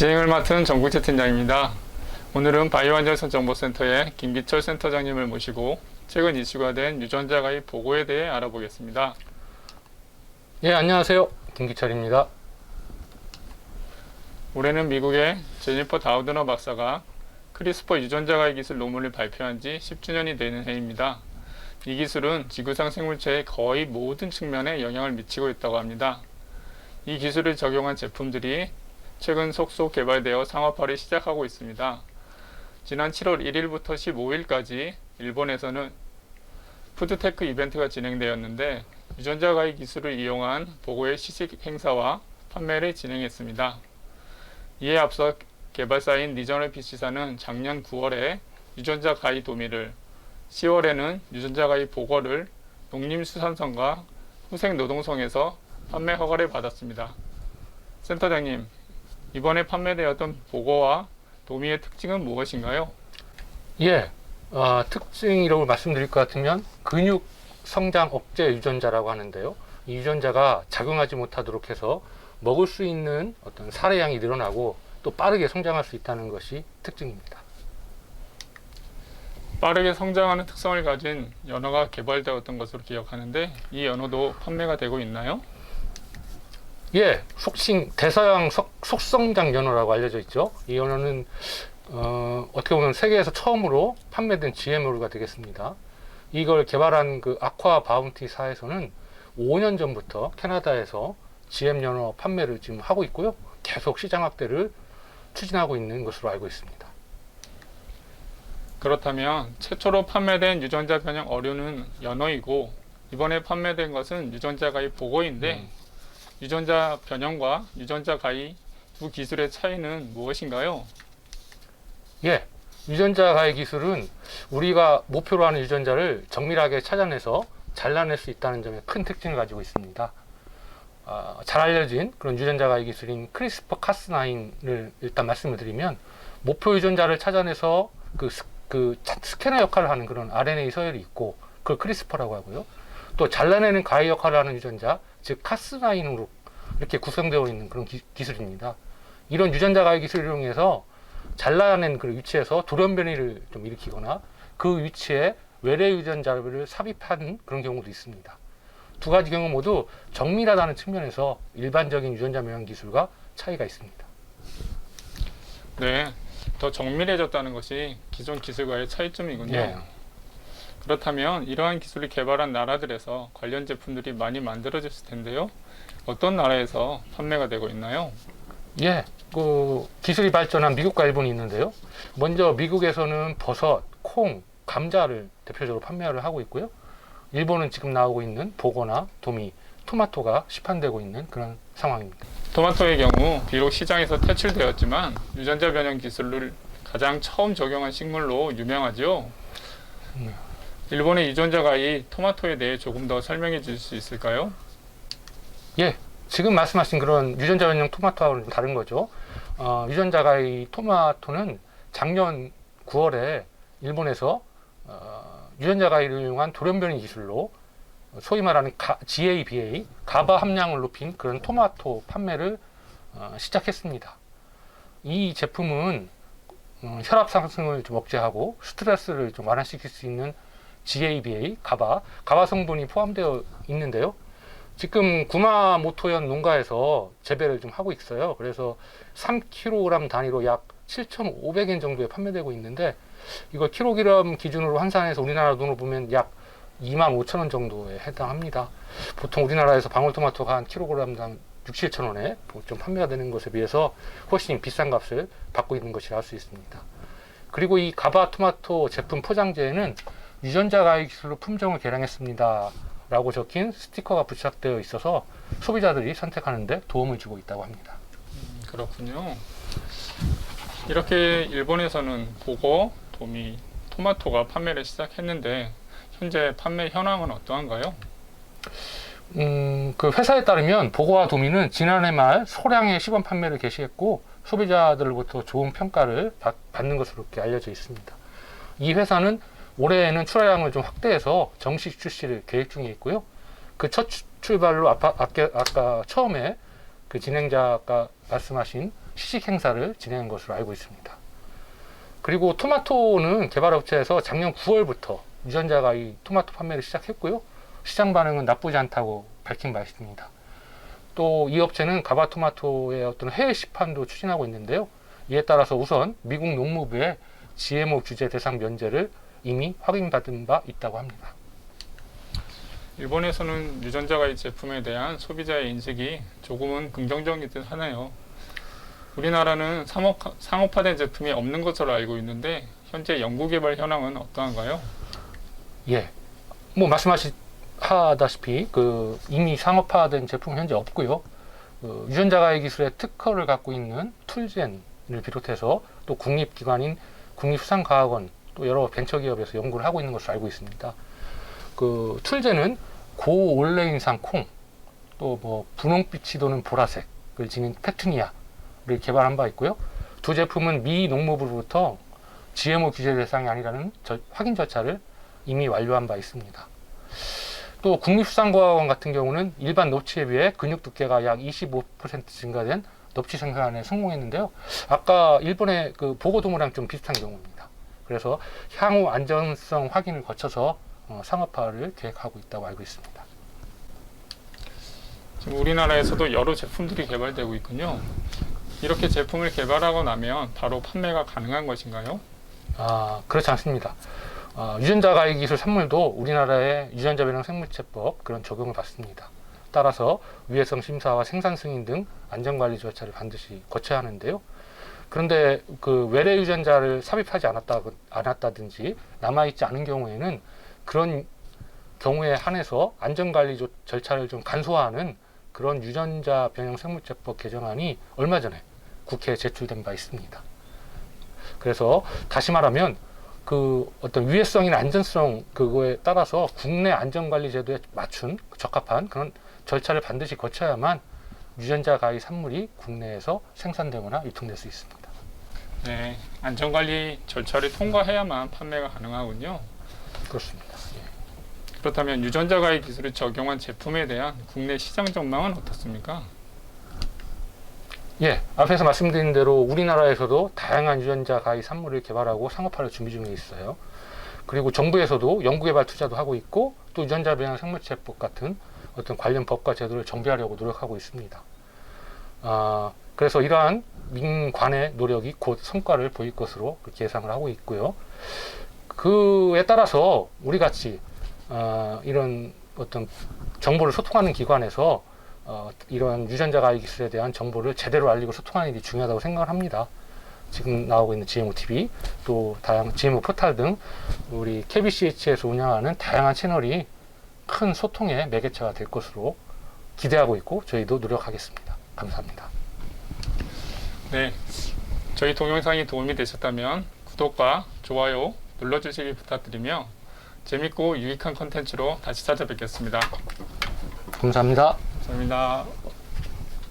진행을 맡은 정국재 팀장입니다. 오늘은 바이오안전성정보센터의 김기철 센터장님을 모시고 최근 이슈가 된 유전자 가입 보고에 대해 알아보겠습니다. 예, 안녕하세요. 김기철입니다. 올해는 미국의 제니퍼 다우드너 박사가 크리스퍼 유전자 가입 기술 논문을 발표한 지 10주년이 되는 해입니다. 이 기술은 지구상 생물체의 거의 모든 측면에 영향을 미치고 있다고 합니다. 이 기술을 적용한 제품들이 최근 속속 개발되어 상업화를 시작하고 있습니다. 지난 7월 1일부터 15일까지 일본에서는 푸드테크 이벤트가 진행되었는데 유전자 가입 기술을 이용한 보고의 시식 행사와 판매를 진행했습니다. 이에 앞서 개발사인 리저널 PC사는 작년 9월에 유전자 가입 도미를, 10월에는 유전자 가입 보고를 농림수산성과 후생노동성에서 판매 허가를 받았습니다. 센터장님, 이번에 판매되었던 보고와 도미의 특징은 무엇인가요? 예, 특징이라고 말씀드릴 것 같으면 근육 성장 억제 유전자라고 하는데요. 이 유전자가 작용하지 못하도록 해서 먹을 수 있는 어떤 살의 양이 늘어나고 또 빠르게 성장할 수 있다는 것이 특징입니다. 빠르게 성장하는 특성을 가진 연어가 개발되었던 것으로 기억하는데 이 연어도 판매가 되고 있나요? 예, 속칭 대서양 속성장 연어라고 알려져 있죠. 이 연어는 어떻게 보면 세계에서 처음으로 판매된 GMO가 되겠습니다. 이걸 개발한 그 아쿠아 바운티사에서는 5년 전부터 캐나다에서 GM 연어 판매를 지금 하고 있고요. 계속 시장 확대를 추진하고 있는 것으로 알고 있습니다. 그렇다면 최초로 판매된 유전자 변형 어류는 연어이고 이번에 판매된 것은 유전자 가입 보고인데 유전자 변형과 유전자 가입 두 기술의 차이는 무엇인가요? 예, 유전자 가입 기술은 우리가 목표로 하는 유전자를 정밀하게 찾아내서 잘라낼 수 있다는 점에 큰 특징을 가지고 있습니다. 잘 알려진 그런 유전자 가입 기술인 크리스퍼 카스9을 일단 말씀을 드리면 목표 유전자를 찾아내서 그 스캐너 역할을 하는 그런 RNA 서열이 있고 그걸 크리스퍼라고 하고요. 또 잘라내는 가입 역할을 하는 유전자, 즉 카스9으로 이렇게 구성되어 있는 그런 기술입니다. 이런 유전자 가입 기술을 이용해서 잘라낸 그 위치에서 돌연변이를 좀 일으키거나 그 위치에 외래 유전자를 삽입하는 그런 경우도 있습니다. 두 가지 경우 모두 정밀하다는 측면에서 일반적인 유전자 변형 기술과 차이가 있습니다. 네, 더 정밀해졌다는 것이 기존 기술과의 차이점이군요. 예. 그렇다면 이러한 기술을 개발한 나라들에서 관련 제품들이 많이 만들어졌을 텐데요. 어떤 나라에서 판매가 되고 있나요? 예, 그 기술이 발전한 미국과 일본이 있는데요. 먼저 미국에서는 버섯, 콩, 감자를 대표적으로 판매를 하고 있고요. 일본은 지금 나오고 있는 보거나 도미, 토마토가 시판되고 있는 그런 상황입니다. 토마토의 경우 비록 시장에서 퇴출되었지만 유전자 변형 기술을 가장 처음 적용한 식물로 유명하죠. 일본의 유전자 가입 토마토에 대해 조금 더 설명해 주실 수 있을까요? 예, 지금 말씀하신 그런 유전자 변형 토마토하고는 좀 다른 거죠. 유전자 가입 토마토는 작년 9월에 일본에서 유전자 가입을 이용한 돌연변이 기술로 소위 말하는 GABA, 가바 함량을 높인 그런 토마토 판매를 시작했습니다. 이 제품은 혈압 상승을 좀 억제하고 스트레스를 좀 완화시킬 수 있는 GABA, 가바 성분이 포함되어 있는데요. 지금 구마모토현 농가에서 재배를 좀 하고 있어요. 그래서 3kg 단위로 약 7,500엔 정도에 판매되고 있는데 이걸 킬로그램 기준으로 환산해서 우리나라 돈으로 보면 약 25,000원 정도에 해당합니다. 보통 우리나라에서 방울토마토가 한 킬로그램당 6,7,000원에 좀 판매가 되는 것에 비해서 훨씬 비싼 값을 받고 있는 것이라 할 수 있습니다. 그리고 이 가바 토마토 제품 포장재에는 유전자 가입 기술로 품종을 개량했습니다 라고 적힌 스티커가 부착되어 있어서 소비자들이 선택하는 데 도움을 주고 있다고 합니다. 그렇군요. 이렇게 일본에서는 보고, 도미, 토마토가 판매를 시작했는데 현재 판매 현황은 어떠한가요? 그 회사에 따르면 보고와 도미는 지난해 말 소량의 시범 판매를 개시했고 소비자들로부터 좋은 평가를 받는 것으로 이렇게 알려져 있습니다. 이 회사는 올해에는 출하량을 좀 확대해서 정식 출시를 계획 중에 있고요. 그 첫 출발로 아까 처음에 그 진행자가 말씀하신 시식 행사를 진행한 것으로 알고 있습니다. 그리고 토마토는 개발업체에서 작년 9월부터 유전자 가위 토마토 판매를 시작했고요. 시장 반응은 나쁘지 않다고 밝힌 바 있습니다. 또 이 업체는 가바 토마토의 어떤 해외 시판도 추진하고 있는데요. 이에 따라서 우선 미국 농무부의 GMO 규제 대상 면제를 이미 확인받은 바 있다고 합니다. 일본에서는 유전자 가위 제품에 대한 소비자의 인식이 조금은 긍정적인 듯 하네요. 우리나라는 상업화된 제품이 없는 것으로 알고 있는데 현재 연구개발 현황은 어떠한가요? 예, 뭐 말씀하다시피 이미 상업화된 제품은 현재 없고요. 유전자 가위 기술의 특허를 갖고 있는 툴젠을 비롯해서 또 국립기관인 국립수산과학원 또 여러 벤처기업에서 연구를 하고 있는 것으로 알고 있습니다. 툴젠은 고올레인산 콩, 또 뭐 분홍빛이 도는 보라색을 지닌 페투니아를 개발한 바 있고요. 두 제품은 미 농무부로부터 GMO 규제 대상이 아니라는 확인 절차를 이미 완료한 바 있습니다. 또 국립수산과학원 같은 경우는 일반 넙치에 비해 근육 두께가 약 25% 증가된 넙치 생산에 성공했는데요. 아까 일본의 보고도무랑 좀 비슷한 경우입니다. 그래서 향후 안전성 확인을 거쳐서 상업화를 계획하고 있다고 알고 있습니다. 지금 우리나라에서도 여러 제품들이 개발되고 있군요. 이렇게 제품을 개발하고 나면 바로 판매가 가능한 것인가요? 그렇지 않습니다. 유전자 가위 기술 산물도 우리나라의 유전자 변형 생물체법 그런 적용을 받습니다. 따라서 위해성 심사와 생산 승인 등 안전관리 절차를 반드시 거쳐야 하는데요. 그런데 외래 유전자를 삽입하지 않았다든지 남아있지 않은 경우에는 그런 경우에 한해서 안전관리 절차를 좀 간소화하는 그런 유전자 변형 생물체법 개정안이 얼마 전에 국회에 제출된 바 있습니다. 그래서 다시 말하면 어떤 위해성이나 안전성 그거에 따라서 국내 안전관리 제도에 맞춘 적합한 그런 절차를 반드시 거쳐야만 유전자 가위 산물이 국내에서 생산되거나 유통될 수 있습니다. 네, 안전관리 절차를 통과해야만 판매가 가능하군요. 그렇습니다. 예. 그렇다면 유전자 가위 기술을 적용한 제품에 대한 국내 시장 전망은 어떻습니까? 예, 앞에서 말씀드린 대로 우리나라에서도 다양한 유전자 가위 산물을 개발하고 상업화를 준비 중에 있어요. 그리고 정부에서도 연구개발 투자도 하고 있고 또 유전자 변형 생물체법 같은 어떤 관련 법과 제도를 정비하려고 노력하고 있습니다. 그래서 이러한 민관의 노력이 곧 성과를 보일 것으로 그렇게 예상을 하고 있고요. 그에 따라서 우리 같이 이런 어떤 정보를 소통하는 기관에서 이런 유전자 가위 기술에 대한 정보를 제대로 알리고 소통하는 일이 중요하다고 생각을 합니다. 지금 나오고 있는 GMO TV, 또 다양한 GMO 포탈 등 우리 KBCH에서 운영하는 다양한 채널이 큰 소통의 매개체가 될 것으로 기대하고 있고 저희도 노력하겠습니다. 감사합니다. 네, 저희 동영상이 도움이 되셨다면 구독과 좋아요 눌러주시기 부탁드리며 재밌고 유익한 컨텐츠로 다시 찾아뵙겠습니다. 감사합니다. 감사합니다.